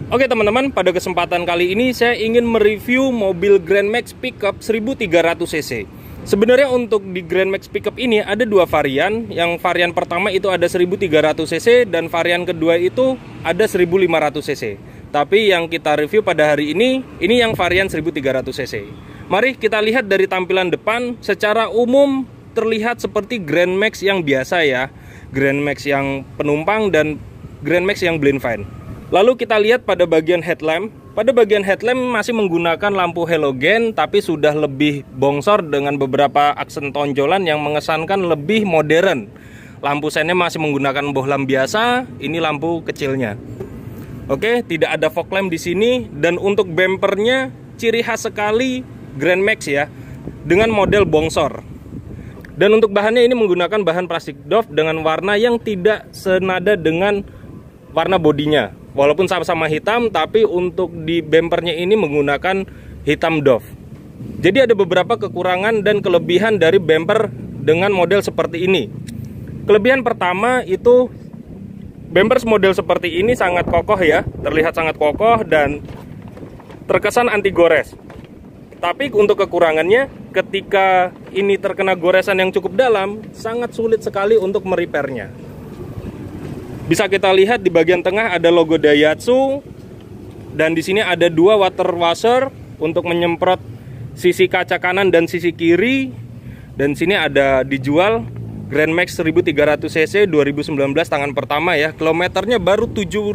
Oke teman-teman, pada kesempatan kali ini saya ingin mereview mobil Grand Max Pickup 1300 cc. Sebenarnya untuk di Grand Max Pickup ini ada dua varian. Yang varian pertama itu ada 1300 cc dan varian kedua itu ada 1500 cc. Tapi yang kita review pada hari ini yang varian 1300 cc. Mari kita lihat dari tampilan depan. Secara umum terlihat seperti Grand Max yang biasa ya, Grand Max yang penumpang dan Grand Max yang blind van. Lalu kita lihat pada bagian headlamp. Pada bagian headlamp masih menggunakan lampu halogen, tapi sudah lebih bongsor dengan beberapa aksen tonjolan yang mengesankan lebih modern. Lampu sennya masih menggunakan bohlam biasa, ini lampu kecilnya. Oke, tidak ada fog lamp di sini. Dan untuk bumpernya ciri khas sekali Grand Max ya, dengan model bongsor. Dan untuk bahannya ini menggunakan bahan plastik doff dengan warna yang tidak senada dengan warna bodinya. Walaupun sama-sama hitam, tapi untuk di bumpernya ini menggunakan hitam doff. Jadi ada beberapa kekurangan dan kelebihan dari bumper dengan model seperti ini. Kelebihan pertama itu bumper model seperti ini sangat kokoh ya, terlihat sangat kokoh dan terkesan anti gores. Tapi untuk kekurangannya, ketika ini terkena goresan yang cukup dalam, sangat sulit sekali untuk merepairnya. Bisa kita lihat di bagian tengah ada logo Daihatsu dan di sini ada dua water washer untuk menyemprot sisi kaca kanan dan sisi kiri. Dan sini ada dijual Grand Max 1300 cc 2019 tangan pertama ya. Kilometernya baru 7.000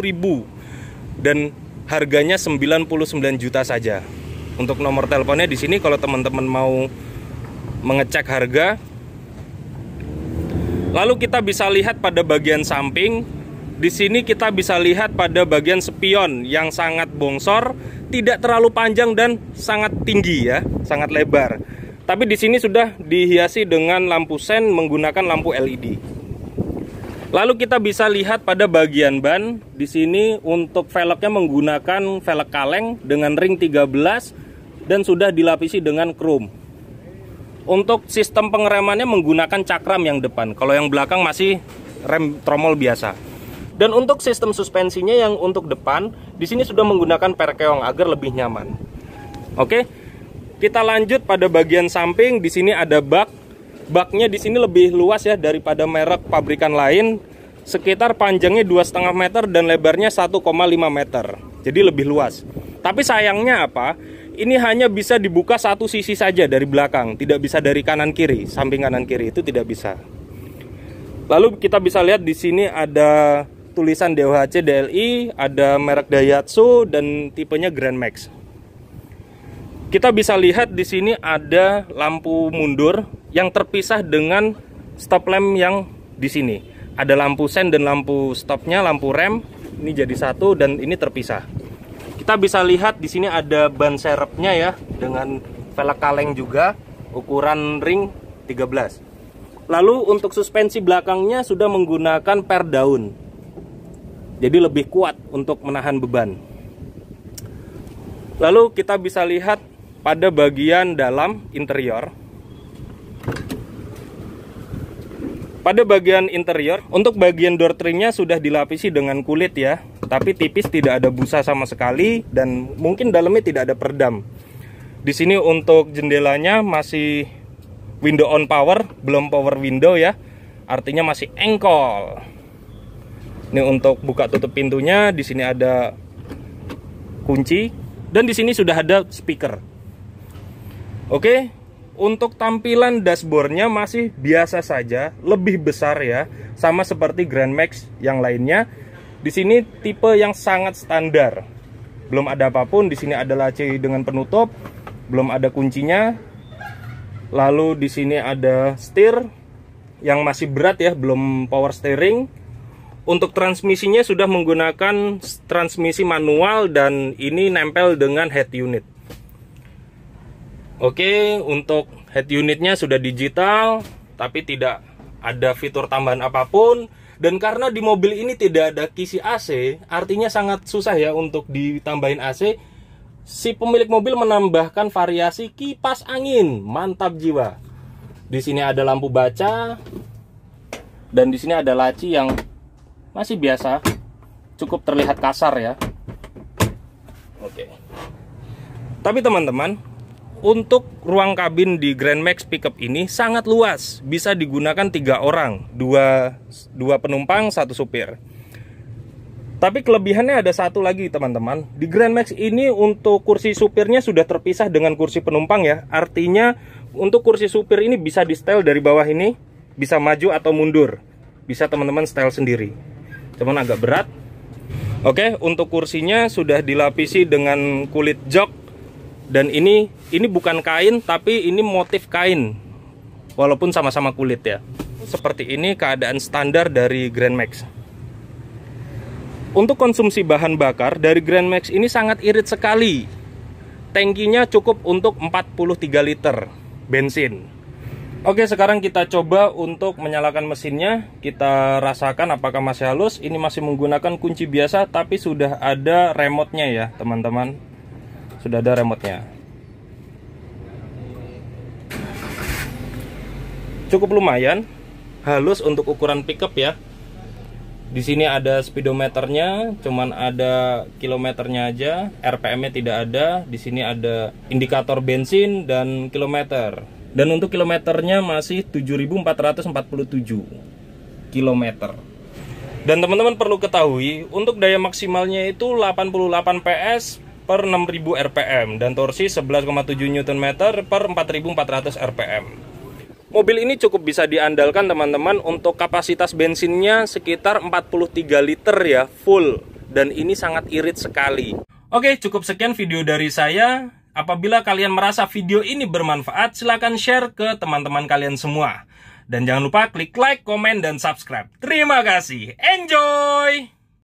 dan harganya 99 juta saja. Untuk nomor teleponnya di sini kalau teman-teman mau mengecek harga. Lalu kita bisa lihat pada bagian samping. Di sini kita bisa lihat pada bagian spion yang sangat bongsor, tidak terlalu panjang dan sangat tinggi ya, sangat lebar. Tapi di sini sudah dihiasi dengan lampu sen menggunakan lampu LED. Lalu kita bisa lihat pada bagian ban. Di sini untuk velgnya menggunakan velg kaleng dengan ring 13 dan sudah dilapisi dengan chrome. Untuk sistem pengeremannya menggunakan cakram yang depan. Kalau yang belakang masih rem tromol biasa. Dan untuk sistem suspensinya yang untuk depan, di sini sudah menggunakan perkeong agar lebih nyaman. Oke, kita lanjut pada bagian samping. Di sini ada bak. Baknya di sini lebih luas ya daripada merek pabrikan lain. Sekitar panjangnya 2,5 meter dan lebarnya 1,5 meter. Jadi lebih luas. Tapi sayangnya apa? Ini hanya bisa dibuka satu sisi saja dari belakang, tidak bisa dari kanan kiri, samping kanan kiri itu tidak bisa. Lalu kita bisa lihat di sini ada tulisan DOHC DLI, ada merek Daihatsu dan tipenya Grand Max. Kita bisa lihat di sini ada lampu mundur yang terpisah dengan stop lamp yang di sini. Ada lampu sen dan lampu stopnya, lampu rem ini jadi satu dan ini terpisah. Kita bisa lihat di sini ada ban serepnya ya dengan velg kaleng juga, ukuran ring 13. Lalu untuk suspensi belakangnya sudah menggunakan per daun. Jadi lebih kuat untuk menahan beban. Lalu kita bisa lihat pada bagian dalam interior. Pada bagian interior, untuk bagian door trimnya sudah dilapisi dengan kulit ya. Tapi tipis, tidak ada busa sama sekali dan mungkin dalamnya tidak ada peredam. Di sini untuk jendelanya masih window on power, belum power window ya. Artinya masih engkol. Ini untuk buka tutup pintunya, di sini ada kunci dan di sini sudah ada speaker. Oke, untuk tampilan dashboardnya masih biasa saja, lebih besar ya, sama seperti Grand Max yang lainnya. Di sini tipe yang sangat standar, belum ada apapun. Di sini ada laci dengan penutup, belum ada kuncinya. Lalu di sini ada setir yang masih berat ya, belum power steering. Untuk transmisinya sudah menggunakan transmisi manual dan ini nempel dengan head unit. Oke, untuk head unitnya sudah digital, tapi tidak ada fitur tambahan apapun. Dan karena di mobil ini tidak ada kisi AC, artinya sangat susah ya untuk ditambahin AC. Si pemilik mobil menambahkan variasi kipas angin, mantap jiwa. Di sini ada lampu baca dan di sini ada laci yang masih biasa, cukup terlihat kasar ya. Oke. Tapi teman-teman, untuk ruang kabin di Grand Max Pickup ini sangat luas, bisa digunakan 3 orang, dua penumpang, 1 supir. Tapi kelebihannya ada satu lagi teman-teman. Di Grand Max ini untuk kursi supirnya sudah terpisah dengan kursi penumpang ya. Artinya untuk kursi supir ini bisa di setel dari bawah ini, bisa maju atau mundur. Bisa teman-teman setel sendiri. Cuman agak berat. Oke, untuk kursinya sudah dilapisi dengan kulit jok. Dan ini bukan kain, tapi ini motif kain. Walaupun sama-sama kulit ya. Seperti ini keadaan standar dari Grand Max. Untuk konsumsi bahan bakar dari Grand Max ini sangat irit sekali. Tangkinya cukup untuk 43 liter bensin. Oke, sekarang kita coba untuk menyalakan mesinnya. Kita rasakan apakah masih halus. Ini masih menggunakan kunci biasa, tapi sudah ada remote-nya ya teman-teman. Sudah ada remote-nya. Cukup lumayan halus untuk ukuran pickup ya. Di sini ada speedometernya, cuman ada kilometernya aja, RPM-nya tidak ada. Di sini ada indikator bensin dan kilometer. Dan untuk kilometernya masih 7.447 kilometer. Dan teman-teman perlu ketahui, untuk daya maksimalnya itu 88 PS per 6000 rpm dan torsi 11,7 Nm per 4400 rpm. Mobil ini cukup bisa diandalkan teman-teman. Untuk kapasitas bensinnya sekitar 43 liter ya, full. Dan ini sangat irit sekali. Oke, cukup sekian video dari saya. Apabila kalian merasa video ini bermanfaat, silahkan share ke teman-teman kalian semua. Dan jangan lupa klik like, komen, dan subscribe. Terima kasih. Enjoy!